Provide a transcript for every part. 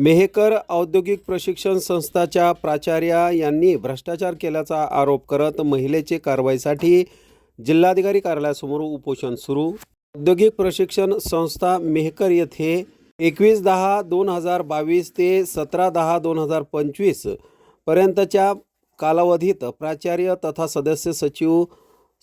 मेहकर औद्योगिक प्रशिक्षण संस्थाच्या प्राचार्या यांनी भ्रष्टाचार केल्याचा आरोप करत महिलेचे कारवाईसाठी जिल्हाधिकारी कार्यालयासमोर उपोषण सुरू। औद्योगिक प्रशिक्षण संस्था मेहकर येथे 21/10/2022 ते 17/10/2025 पर्यंतच्या कालावधीत प्राचार्य तथा सदस्य सचिव,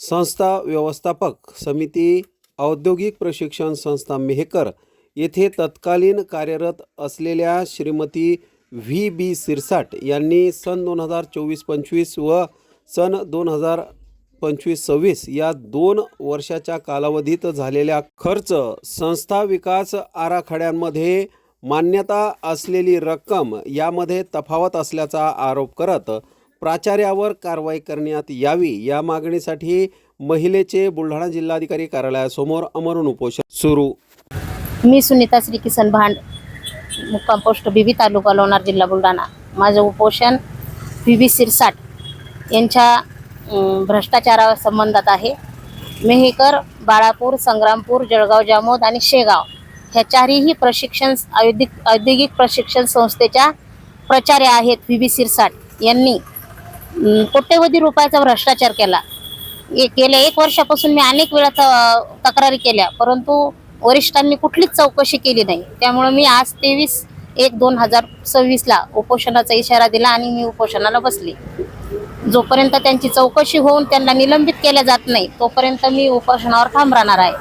संस्था व्यवस्थापक समिती, औद्योगिक प्रशिक्षण संस्था मेहकर येथे तत्कालीन कार्यरत असलेल्या श्रीमती व्ही सिरसाट यांनी सन 2024-25 व सन 2025-26 या 2 वर्षाच्या कालावधीत झालेल्या खर्च, संस्था विकास आराखड्यांमध्ये मान्यता असलेली रक्कम यामध्ये तफावत असल्याचा आरोप करत प्राचार्यावर कारवाई करण्यात यावी या मागणीसाठी महिलेचे बुलढाणा जिल्हाधिकारी कार्यालयासमोर आमरण उपोषण सुरू। मी सुनीता श्री किसन भांड, मुक्काम पोस्ट बीबी, तालुका लोणार, जिल्हा बुलढाणा। माझं उपोषण व्ही सिरसाट यांच्या भ्रष्टाचारासंबंधात आहे। मेहकर, बाळापूर, संग्रामपूर, जळगाव, जामोद आणि शेगाव ह्या चारही औद्योगिक प्रशिक्षण संस्थेच्या प्राचार्या आहेत। व्ही सिरसाट यांनी कोट्यवधी रुपयाचा भ्रष्टाचार केला। गेल्या 1 वर्षापासून मी अनेक वेळा तक्रारी केल्या, परंतु वरिष्ठांनी कुठलीच चौकशी केली नाही। त्यामुळे मी आज 23/1/2026 ला उपोषणाचा इशारा दिला आणि मी उपोषणाला बसली। जोपर्यंत त्यांची चौकशी होऊन त्यांना निलंबित केल्या जात नाही तोपर्यंत मी उपोषणावर ठाम राहणार आहे।